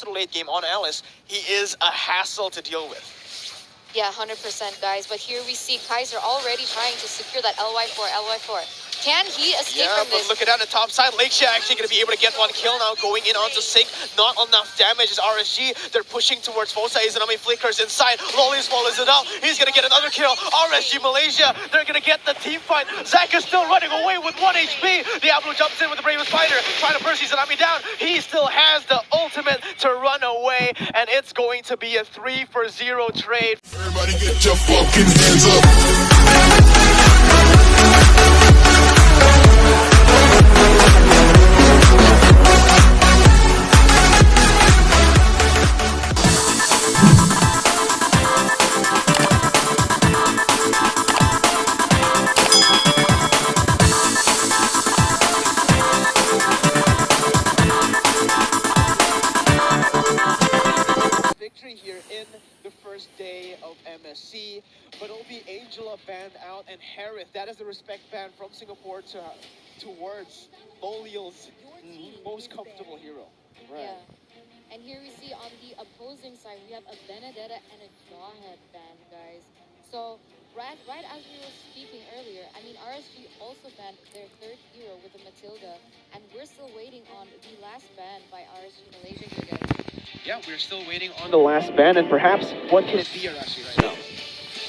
to the late game on Alice, he is a hassle to deal with. Yeah, 100%, guys. But here we see Kaiser already trying to secure that LY4, LY4. Can he escape from this? Yeah, but look at that on the top side. Lakeshia actually going to be able to get one kill now, going in onto Sync. Not enough damage as RSG. They're pushing towards Fosa. Izanami flickers inside. Lolly swallows it up. He's going to get another kill. RSG Malaysia, they're going to get the team fight. Zach is still running away with 1 HP. Diablo jumps in with the Bravest Fighter, trying to burst Izanami down. He still has the ultimate to run away, and it's going to be a 3-for-0 trade. Everybody get your fucking hands up. Victory here in the first day of MSC, but it'll be Angela banned out and Harith. That is the respect ban from Singapore towards Loliel's most comfortable hero. Yeah. And here we see on the opposing side, we have a Benedetta and a Jawhead ban, guys. So, right as we were speaking earlier, I mean, RSG also banned their third hero with the Matilda, and we're still waiting on the last ban by RSG Malaysia here, guys. Yeah, we're still waiting on the last ban, and perhaps what can it be, Arashi, right now?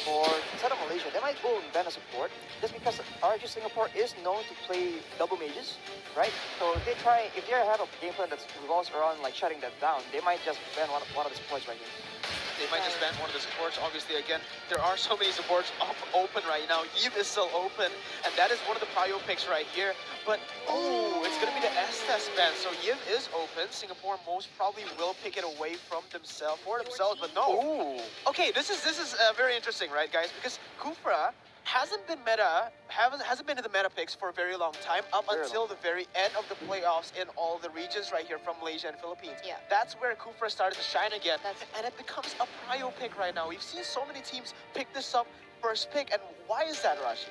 For instead of Malaysia, they might go and ban a support just because RG Singapore is known to play double mages, right? So if they have a game plan that revolves around like shutting that down, they might just ban one of the supports right here. They might just ban one of the supports. Obviously, again, there are so many supports open right now. Eve is still open, and that is one of the prio picks right here. But, oh, it's going to be the S-Test ban. So Eve is open. Singapore most probably will pick it away from themselves, but no. Ooh. Okay, this is very interesting, right, guys? Because Kufra hasn't been in the meta picks for a very long time, up until the very end of the playoffs in all the regions right here from Malaysia and Philippines. Yeah. That's where Kufra started to shine again, and it becomes a prio pick right now. We've seen so many teams pick this up first pick, and why is that, Rashi?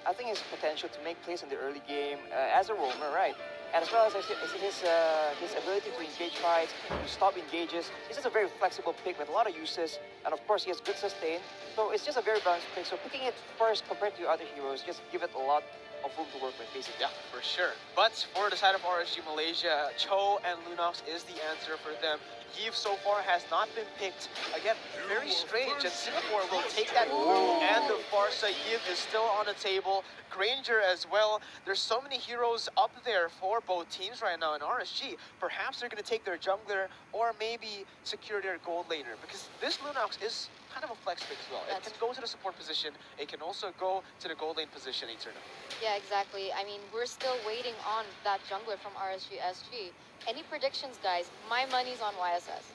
I think his potential to make plays in the early game as a roamer, right? And as well as his ability to engage fights, to stop engages. He's just a very flexible pick with a lot of uses, and of course he has good sustain. So it's just a very balanced pick. So picking it first compared to other heroes, just give it a lot of room to work with, basically. Yeah, for sure. But for the side of RSG Malaysia, Cho and Lunox is the answer for them. Eve so far has not been picked. Again, very strange, and Singapore will take that through, and the Farsa. Eve is still on the table. Granger as well. There's so many heroes up there for both teams right now in RSG. Perhaps they're going to take their jungler or maybe secure their gold laner, because this Lunox is kind of a flex pick as well. It can go to the support position. It can also go to the gold lane position, Eterna. Yeah, exactly. I mean, we're still waiting on that jungler from RSG SG. Any predictions, guys? My money's on YSS.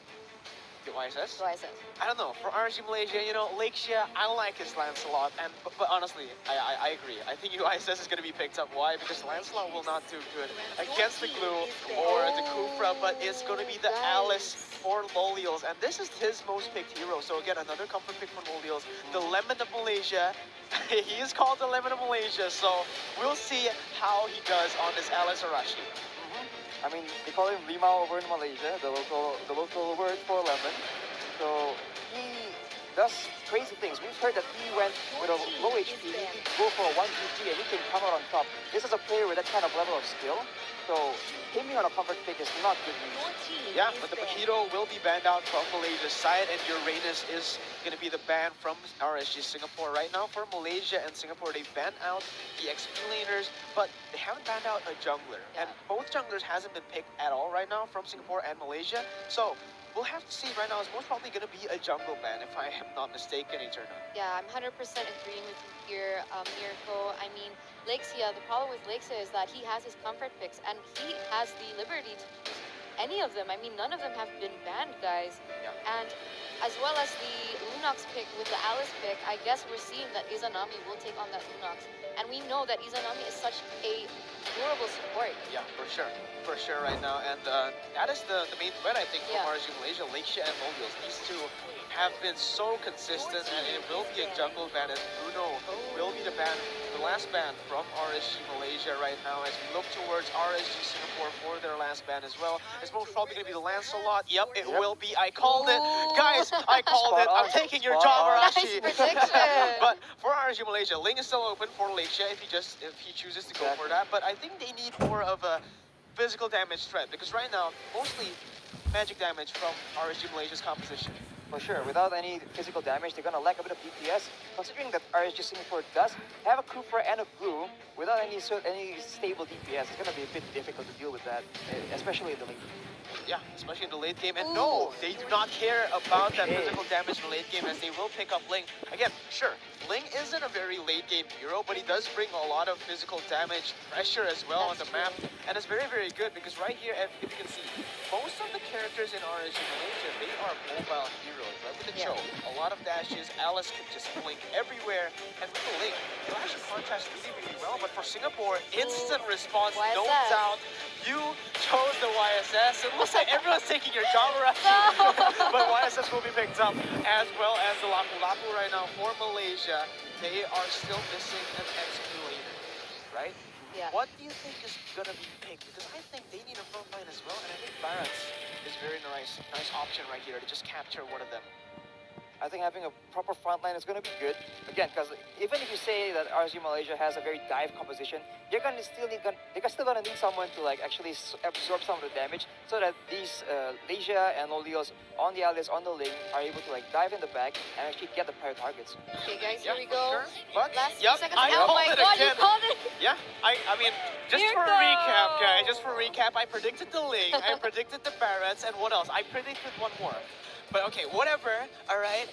The YSS? YSS. I don't know. For RSG Malaysia, you know, Lakeshia, I like his Lancelot, but honestly, I agree. I think YSS is going to be picked up. Why? Because Lancelot will not do good against the Glue or the Kufra, but it's going to be the Alice for Loliels, and this is his most picked hero. So again, another comfort pick for Loliels. The Lemon of Malaysia. He is called the Lemon of Malaysia, so we'll see how he does on this Alice Arashi. I mean, they call him Limau over in Malaysia, the local word for lemon. So he does crazy things. We've heard that he went with a low HP, he can go for a 1 GG and he can come out on top. This is a player with that kind of level of skill. So him being on a comfort pick is not good news. Yeah, but the Mojito will be banned out from Malaysia's side, and Uranus is going to be the ban from RSG Singapore. Right now for Malaysia and Singapore, they banned out the XP laners, but they haven't banned out a jungler. And both junglers hasn't been picked at all right now from Singapore and Malaysia. So we'll have to see. Right now, it's most probably going to be a jungle ban, if I am not mistaken, Eterna. Yeah, I'm 100% agreeing with you here, Mirko. I mean, Lakeshia, the problem with Lakeshia is that he has his comfort picks, and he has the liberty to choose any of them. I mean, none of them have been banned, guys. Yeah. And as well as the Lunox pick with the Alice pick, I guess we're seeing that Izanami will take on that Lunox. And we know that Izanami is such a durable support. Yeah, for sure right now. And that is the main threat, I think, from RSG Malaysia. Lakeshia and Loliels, these two have been so consistent, and it will be a jungle ban, and Bruno will be the ban the last ban from RSG Malaysia right now as we look towards RSG Singapore for their last ban as well. It's most probably going to be the Lancelot. Yep, it will be. I called it. Ooh. Guys, I called Spot it. I'm on. taking your Spot job, on. Arashi. Nice prediction. But for RSG Malaysia, Ling is still open for Malaysia if he chooses to go for Exactly. that. But I think they need more of a physical damage threat because right now, mostly magic damage from RSG Malaysia's composition. For sure, without any physical damage, they're gonna lack a bit of DPS. Considering that RSG Singapore does have a Cooper and a Blue, without any stable DPS, it's gonna be a bit difficult to deal with that, especially in the late. Yeah, especially in the late game. And Ooh. no, they do not care about that Okay. physical damage in the late game as they will pick up Ling. Again, sure, Ling isn't a very late game hero, but he does bring a lot of physical damage pressure as well on the That's map. And it's very, very good because right here, if you can see, most of the characters in RSG Malaysia, they are mobile heroes, right? With the Yeah. Cho, a lot of dashes, Alice can just blink everywhere. And with the Ling, it actually contrasts really, really well. But for Singapore, instant response, no YSS. doubt. You chose the YSS. It looks like everyone's taking your job around. No. But YSS will be picked up as well as the Lapu Lapu right now for Malaysia. They are still missing an Exculator, right? Yeah. What do you think is gonna be picked? Because I think they need a front line as well, and I think Barrett's is very nice option right here to just capture one of them. I think having a proper front line is going to be good. Again, because even if you say that RSG Malaysia has a very dive composition, they're still going to need someone to like actually absorb some of the damage so that these Leisha and Lolios on the Alice, on the Ling are able to like dive in the back and actually get the prior targets. Okay, guys, Yeah, here we for go. sure. But Last yep, few seconds. I Oh called my it god, again. you called it! Yeah, I mean, just Here for a recap, go. guys, just for a recap, I predicted the Ling, I predicted the Barretts, and what else? I predicted one more. But okay, whatever. All right.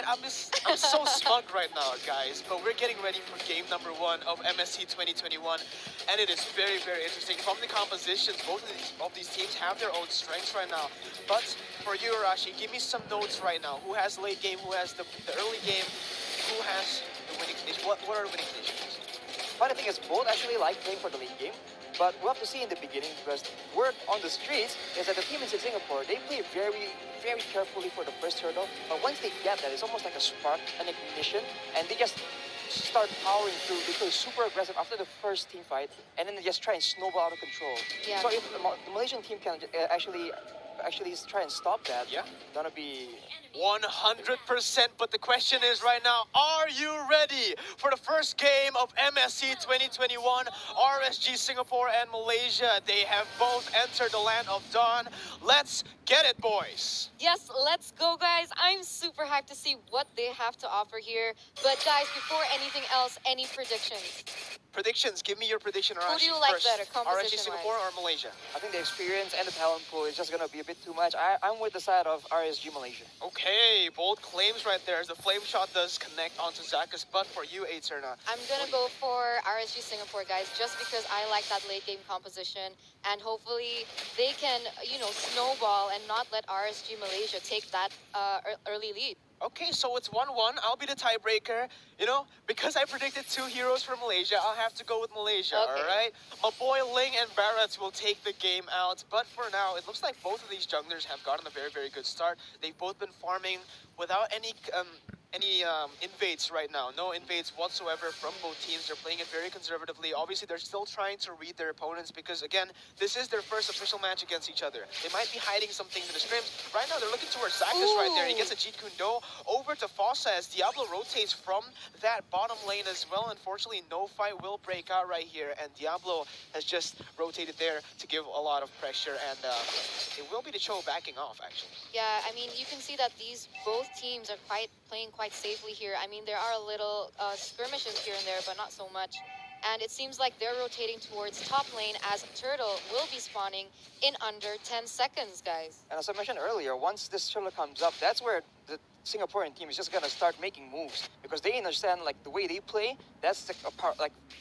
I'm so smug right now, guys. But we're getting ready for game number 1 of MSC 2021, and it is very, very interesting. From the compositions, both of these teams have their own strengths right now. But for you, Arashi, give me some notes right now. Who has late game? Who has the early game? Who has the winning conditions? What are the winning conditions? Funny thing is, both actually like playing for the late game, but we'll have to see in the beginning because word on the streets is that the team in Singapore, they play very, very carefully for the first hurdle, but once they get that, it's almost like a spark, an ignition, and they just start powering through. They play super aggressive after the first team fight, and then they just try and snowball out of control. Yeah. So if the Malaysian team can actually try and stop that, Yeah. gonna be 100%, but the question is right now, are you ready for the first game of MSC 2021? RSG Singapore and Malaysia, they have both entered the land of dawn. Let's get it, boys. Yes, let's go, guys. I'm super hyped to see what they have to offer here. But guys, before anything else, any predictions? Predictions, give me your prediction, Arashi. Who do you like first. better, RSG composition-wise? Singapore or Malaysia? I think the experience and the talent pool is just gonna be a bit too much. I'm with the side of RSG Malaysia. Okay, bold claims right there as the flame shot does connect onto Zaka's butt for you, Aeterna. I'm gonna go for RSG Singapore, guys, just because I like that late game composition, and hopefully they can, snowball and not let RSG Malaysia take that early lead. Okay, so it's 1-1. I'll be the tiebreaker. Because I predicted 2 heroes for Malaysia, I'll have to go with Malaysia, Okay. all right? My boy Ling and Barretts will take the game out. But for now, it looks like both of these junglers have gotten a very, very good start. They've both been farming without any invades right now. No invades whatsoever from both teams. They're playing it very conservatively. Obviously, they're still trying to read their opponents because, again, this is their first official match against each other. They might be hiding some things in the scrims. Right now, they're looking towards Zakas right there. He gets a Jeet Kune Do over to Fossa as Diablo rotates from that bottom lane as well. Unfortunately, no fight will break out right here, and Diablo has just rotated there to give a lot of pressure, and it will be the Cho backing off, actually. Yeah, I mean, you can see that both teams are playing quite safely here. I mean, there are a little skirmishes here and there, but not so much. And it seems like they're rotating towards top lane as Turtle will be spawning in under 10 seconds, guys. And as I mentioned earlier, once this turtle comes up, that's where the Singaporean team is just gonna start making moves because they understand like the way they play. That's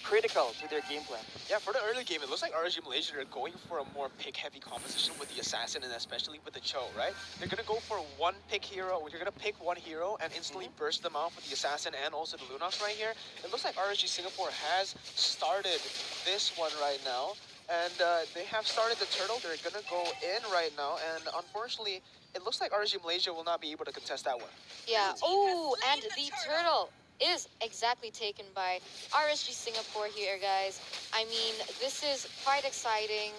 critical to their game plan. Yeah, for the early game, it looks like RSG Malaysia are going for a more pick-heavy composition with the Assassin and especially with the Cho, right? They're going to go for one pick hero. You're going to pick one hero and instantly burst them off with the Assassin and also the Lunox right here. It looks like RSG Singapore has started this one right now. And they have started the Turtle. They're going to go in right now. And unfortunately, it looks like RSG Malaysia will not be able to contest that one. Yeah. Oh, and the Turtle is exactly taken by RSG Singapore here, guys. I mean, this is quite exciting,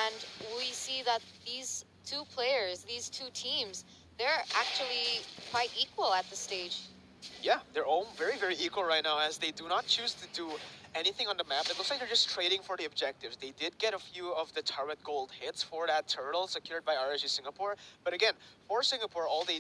and we see that these two players, these two teams, they're actually quite equal at the stage. Yeah, they're all very, very equal right now as they do not choose to do anything on the map. It looks like they're just trading for the objectives. They did get a few of the turret gold hits for that turtle secured by RSG Singapore. But again, for Singapore, all they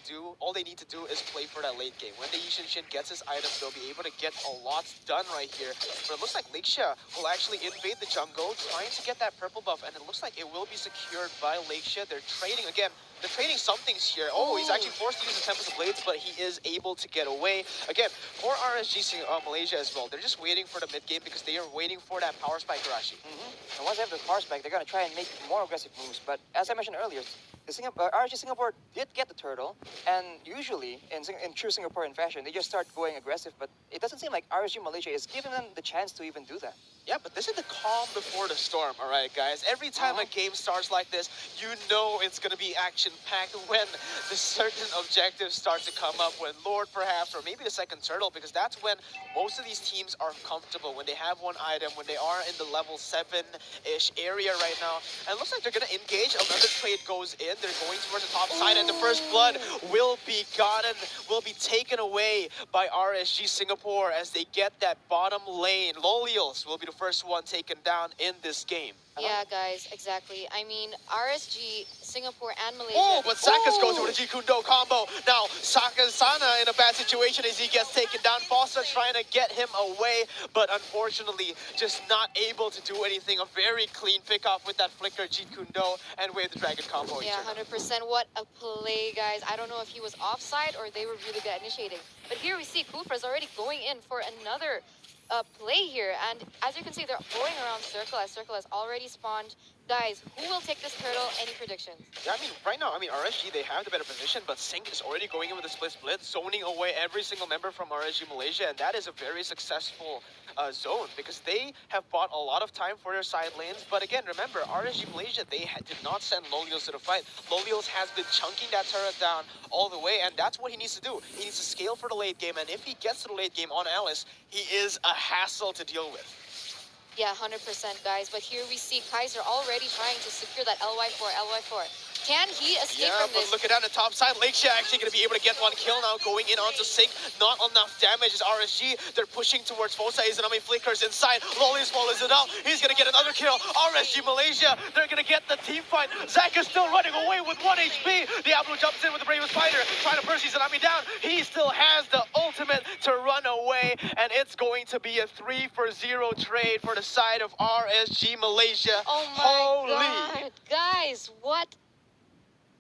need to do is play for that late game. When the Yishin Shin gets his items, they'll be able to get a lot done right here. But it looks like Lakeshia will actually invade the jungle, trying to get that purple buff, and it looks like it will be secured by Lakeshia. They're trading again. They're trading some things here. Oh, he's actually forced to use the Tempest of Blades, but he is able to get away. Again, for RSG Malaysia as well, they're just waiting for the mid game because they are waiting for that power spike Garashi. And once they have the power spike, they're going to try and make more aggressive moves. But as I mentioned earlier, RSG Singapore did get the turtle, and usually, in true Singaporean fashion, they just start going aggressive, but it doesn't seem like RSG Malaysia is giving them the chance to even do that. Yeah, but this is the calm before the storm, all right, guys? Every time a game starts like this, you know it's going to be action-packed when the certain objectives start to come up, when Lord perhaps, or maybe the second turtle, because that's when most of these teams are comfortable, when they have one item, when they are in the level 7-ish area right now. And it looks like they're going to engage. Another trade goes in. They're going towards the top side, and the first blood will be gotten, will be taken away by RSG Singapore as they get that bottom lane. Lolios will be the first one taken down in this game. Yeah, guys, exactly. I mean, RSG, Singapore, and Malaysia. Oh, but Sakas goes with a Jikundo combo. Now, Sana in a bad situation as he gets taken down. Fossa trying to get him away, but unfortunately, just not able to do anything. A very clean pick-off with that flicker Jikundo and Wave the Dragon combo. Yeah, 100%. What a play, guys. I don't know if he was offside or they were really good at initiating. But here we see Kufra's already going in for another play here, and as you can see, they're going around Circle as Circle has already spawned. Guys, who will take this turtle? Any predictions? Yeah, I mean, right now, RSG, they have the better position, but Sync is already going in with a split, zoning away every single member from RSG Malaysia, and that is a very successful zone, because they have bought a lot of time for their side lanes. But again, remember, RSG Malaysia, they did not send Lolios to the fight. Lolios has been chunking that turret down all the way, and that's what he needs to do. He needs to scale for the late game, and if he gets to the late game on Alice, he is a hassle to deal with. Yeah, 100%, guys. But here we see Kaiser already trying to secure that LY4. Can he escape from this? Yeah, but look at that on the top side. Lakeshia actually going to be able to get one kill now, going in onto Sync. Not enough damage as RSG. They're pushing towards Fosa. Izanami flickers inside. Lolly swallows it out. He's going to get another kill. RSG Malaysia, they're going to get the team fight. Zach is still running away with 1 HP. Diablo jumps in with the Bravest Fighter, trying to burst Izanami down. He still has the ultimate to run away, and it's going to be a 3-for-0 trade for the side of RSG Malaysia. Oh my God. Guys, what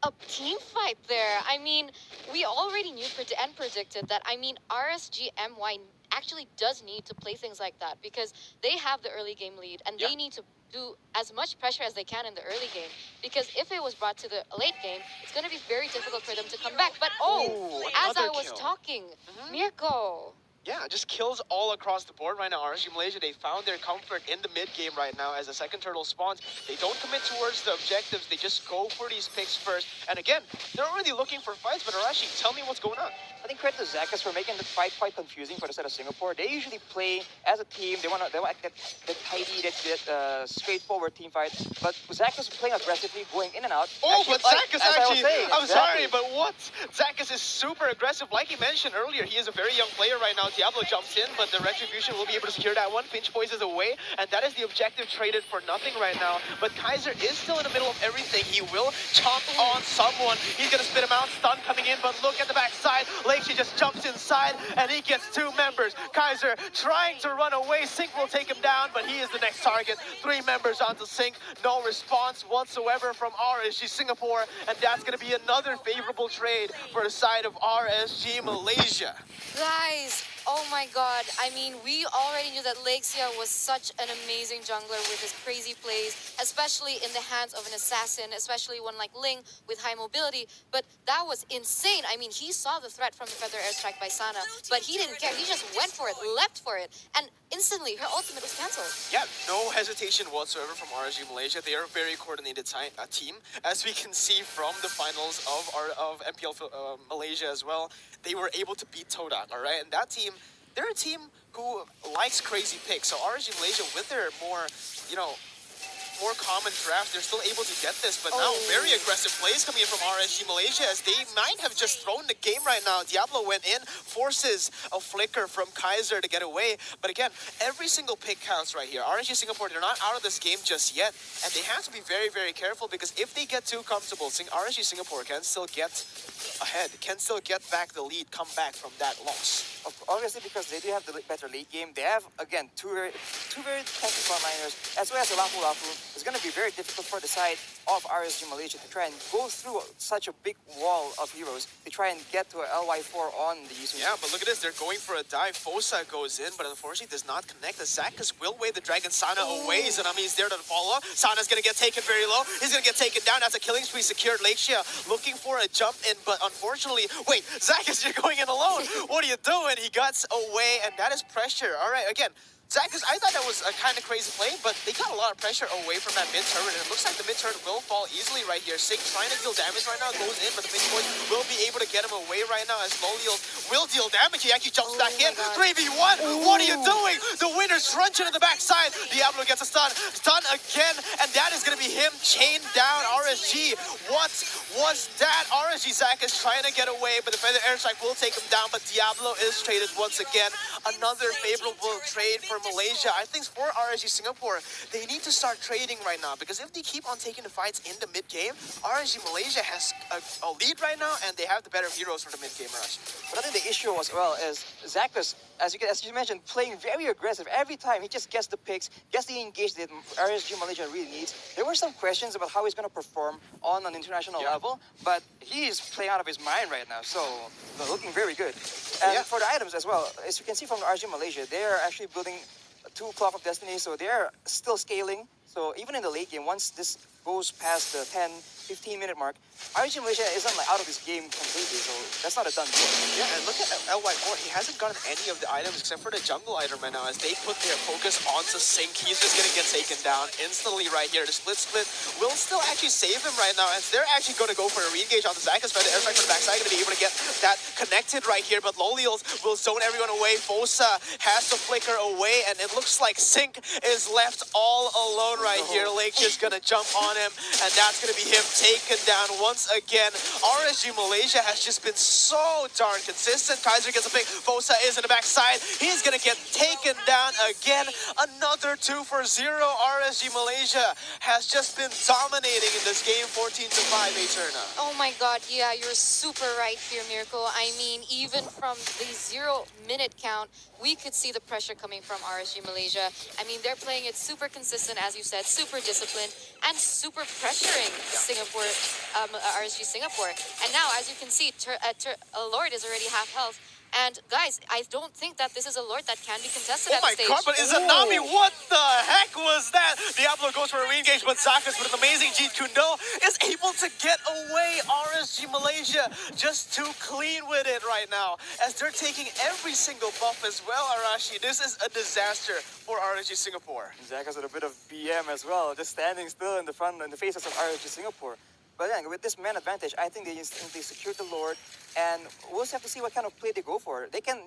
a team fight there. I mean, we already knew and predicted that. I mean, RSG MY actually does need to play things like that because they have the early game lead and they need to do as much pressure as they can in the early game, because if it was brought to the late game, it's going to be very difficult for them to come back. But as I was talking, Mirko. Yeah, just kills all across the board right now. RSG Malaysia, they found their comfort in the mid game right now as the second turtle spawns. They don't commit towards the objectives. They just go for these picks first. And again, they're already looking for fights, but Arashi, tell me what's going on. I think credit to Zakas for making the fight quite confusing for the side of Singapore. They usually play as a team. They want the tidy, that straightforward team fight. But Zakas playing aggressively, going in and out. Oh, but Zakas actually, I'm sorry, exactly. but what? Zakas is super aggressive. Like he mentioned earlier, he is a very young player right now. Diablo jumps in, but the Retribution will be able to secure that one. Pinch poises away, and that is the objective traded for nothing right now. But Kaiser is still in the middle of everything. He will chomp on someone. He's going to spit him out. Stun coming in, but look at the backside. Lakeshia just jumps inside, and he gets 2 members. Kaiser trying to run away. Sync will take him down, but he is the next target. 3 members onto Sync. No response whatsoever from RSG Singapore, and that's going to be another favorable trade for the side of RSG Malaysia. Guys, oh my God. I mean, we already knew that Lakeshia was such an amazing jungler with his crazy plays, especially in the hands of an assassin, especially one like Ling with high mobility. But that was insane. I mean, he saw the threat from the Feather Airstrike by Sana, but he didn't care. He just went for it, leapt for it, and instantly her ultimate was cancelled. Yeah, no hesitation whatsoever from RSG Malaysia. They are a very coordinated team, as we can see from the finals of MPL Malaysia as well. They were able to beat Todak, all right? And that team, they're a team who likes crazy picks. So RSG Malaysia, with their more, more common draft, they're still able to get this, but now very aggressive plays coming in from RSG Malaysia, as they might have just thrown the game right now. Diablo went in, forces a flicker from Kaiser to get away, but again, every single pick counts right here. RSG Singapore, they're not out of this game just yet, and they have to be very, very careful, because if they get too comfortable, RSG Singapore can still get ahead, can still get back the lead, come back from that loss. Obviously, because they do have the better late game, they have, again, two very technical frontliners, as well as a Lafu Lafu. It's going to be very difficult for the side of RSG Malaysia to try and go through such a big wall of heroes to try and get to a LY4 on the Yusuf. Yeah, but look at this. They're going for a dive. Fosa goes in, but unfortunately does not connect. The Zakas will wave the Dragon Sana away. Zanami is there to follow up. Sana's going to get taken very low. He's going to get taken down. That's a killing spree secured. Lakeshia looking for a jump in, but unfortunately, wait, Zakas, you're going in alone. What are you doing? He got away, and that is pressure. All right, again, Zakas, I thought that was a kind of crazy play, but they got a lot of pressure away from that mid turret, and it looks like the mid turret will fall easily right here. Sing trying to deal damage right now, goes in, but the Phoenix Boys will be able to get him away right now, as Loliel will deal damage. He actually jumps back in. 3v1, what are you doing? The winner's truncheon to the backside. Diablo gets a stun again, and that is going to be him chained down. RSG, what was that? RSG Zakas trying to get away, but the Feather Airstrike will take him down, but Diablo is traded once again. Another favorable trade for Malaysia. I think for RSG Singapore, they need to start trading right now, because if they keep on taking the fights in the mid game, RSG Malaysia has a lead right now, and they have the better heroes for the mid game rush. But I think the issue as well is Zakas, as you mentioned, playing very aggressive every time. He just gets the picks, gets the engage that RSG Malaysia really needs. There were some questions about how he's going to perform on an international level, but he is playing out of his mind right now, so looking very good. And for the items as well, as you can see from RSG Malaysia, they are actually building 2 Clock of Destiny, so they're still scaling. So even in the late game, once this goes past the 10-15 minute mark, RSG Malaysia isn't like out of this game completely, so that's not a done deal. Yeah, and look at LY4. He hasn't gotten any of the items except for the jungle item right now, as they put their focus onto Sync. He's just going to get taken down instantly right here. The split will still actually save him right now, as they're actually going to go for a re-engage on the Zakas. But the airstrike from the backside going to be able to get that connected right here, but Loliels will zone everyone away. Fosa has to flicker away, and it looks like Sync is left all alone right here. Lake's just going to jump on him, and that's going to be him taken down once again. RSG Malaysia has just been so darn consistent. Kaiser gets a pick. Fosa is in the backside. He's going to get taken down again. Another 2 for 0. RSG Malaysia has just been dominating in this game, 14-5, Eterna. Oh my god, yeah, you're super right here, Miracle. I mean, even from the 0-minute count, we could see the pressure coming from RSG Malaysia. I mean, they're playing it super consistent, as you said, super disciplined, and super pressuring Singapore, RSG Singapore. And now, as you can see, Lord is already half health. And guys, I don't think that this is a Lord that can be contested at this stage. Oh my god, but Izanami, what the heck was that? Diablo goes for a re-engage, but Zakas with an amazing Jeet Kundo is able to get away. RSG Malaysia just too clean with it right now, as they're taking every single buff as well, Arashi. This is a disaster for RSG Singapore. Zakas with a bit of BM as well, just standing still in the faces of RSG Singapore. But then, with this man advantage, I think they secured the Lord, and we'll just have to see what kind of play they go for. They can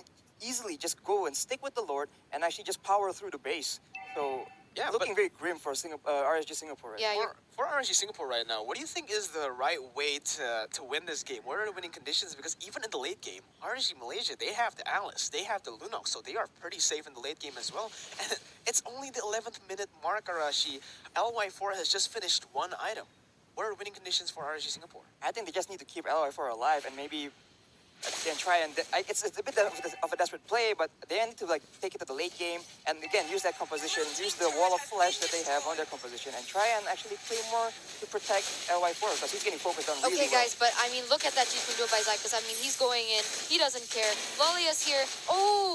easily just go and stick with the Lord and actually just power through the base. So, yeah, looking very grim for RSG Singapore. Right? Yeah, for RSG Singapore right now, what do you think is the right way to win this game? What are the winning conditions? Because even in the late game, RSG Malaysia, they have the Alice, they have the Lunox, so they are pretty safe in the late game as well. And it's only the 11th minute mark, Arashi. LY4 has just finished 1 item. What are winning conditions for RSG Singapore? I think they just need to keep LY4 alive and maybe try and it's a bit of a desperate play, but they need to like take it to the late game and again use that composition, use the wall of flesh that they have on their composition, and try and actually play more to protect LY4 because he's getting focused on really okay, guys, but I mean, look at that Jeet Kundo by Zakas. I mean, he's going in, he doesn't care. Lolia's here,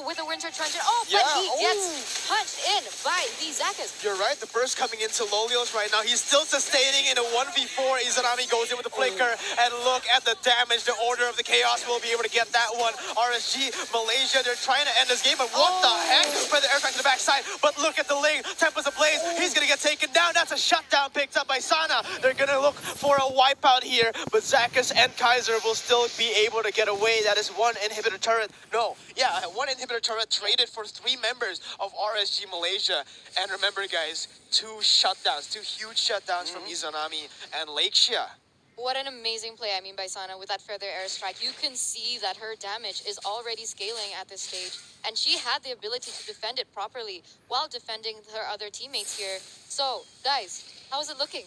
with the Winter Truncheon. But he gets punched in by the Zakas. You're right, the burst coming into Lolios right now. He's still sustaining in a 1v4. Izanami goes in with the flicker, and look at the damage. The Order of the Chaos will be able to get that one. RSG Malaysia, they're trying to end this game, but what the heck? For the airstrike to the backside, but look at the lane. Tempest ablaze. He's gonna get taken down. That's a shutdown picked up by Sana. They're gonna look for a wipeout here, but Zakas and Kaiser will still be able to get away. That is one inhibitor turret. No, yeah, one inhibitor turret traded for 3 members of RSG Malaysia. And remember, guys, 2 shutdowns, 2 huge shutdowns from Izanami and Lakeshia. What an amazing play, I mean, by Sana with that feather airstrike. You can see that her damage is already scaling at this stage, and she had the ability to defend it properly while defending her other teammates here. So, guys, how is it looking?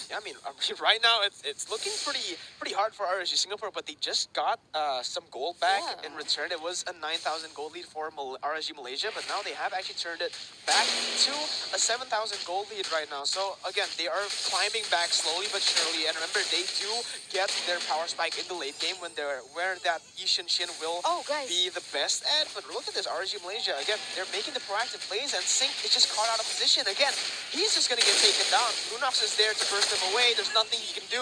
Yeah, I mean, right now it's looking pretty hard for RSG Singapore, but they just got some gold back in return. It was a 9,000 gold lead for RSG Malaysia, but now they have actually turned it back to a 7,000 gold lead right now. So again, they are climbing back slowly but surely. And remember, they do get their power spike in the late game when they're where that Yishin Shin will be the best at. But look at this RSG Malaysia again. They're making the proactive plays, and Sync is just caught out of position again. He's just gonna get taken down. Lunox is there to burst them away. There's nothing he can do.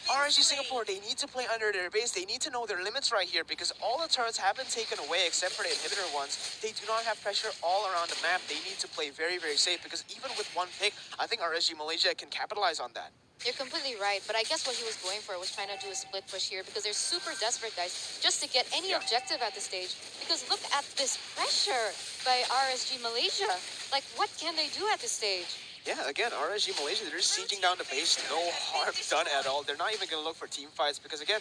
RSG Singapore, they need to play under their base. They need to know their limits right here because all the turrets have been taken away except for the inhibitor ones. They do not have pressure all around the map. They need to play very, very safe because even with one pick, I think RSG Malaysia can capitalize on that. You're completely right, but I guess what he was going for was trying to do a split push here because they're super desperate, guys, just to get any objective at this stage. Because look at this pressure by RSG Malaysia. Like, what can they do at this stage? Yeah, again, RSG Malaysia, they're just sieging down the base. No harm done at all. They're not even going to look for team fights because, again,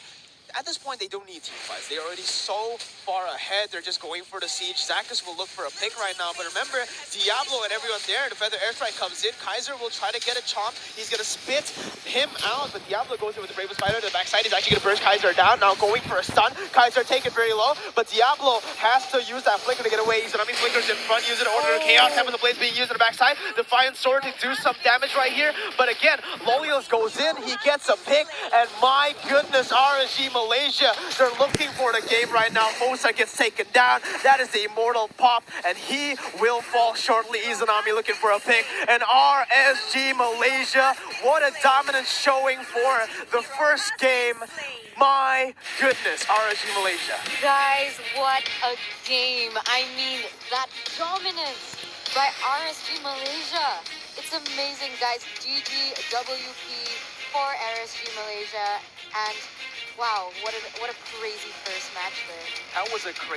at this point, they don't need team fights. They're already so far ahead. They're just going for the siege. Zakas will look for a pick right now. But remember, Diablo and everyone there, the feather airstrike comes in. Kaiser will try to get a chomp. He's going to spit him out. But Diablo goes in with the Brave Spider. The backside is actually going to burst Kaiser down. Now going for a stun. Kaiser take it very low. But Diablo has to use that flicker to get away. Izanami flickers in front. Use it in order to chaos. Temple the Blaze being used on the backside. Defiant Sword to do some damage right here. But again, Lolios goes in. He gets a pick. And my goodness, RSG Malaysia, they're looking for the game right now. Fosa gets taken down. That is the immortal pop, and he will fall shortly. Izanami looking for a pick. And RSG Malaysia, what a dominant showing for the first game. My goodness, RSG Malaysia. Guys, what a game. I mean, that dominance by RSG Malaysia. It's amazing, guys. GG WP for RSG Malaysia. And wow, what a crazy first match there. That was a crazy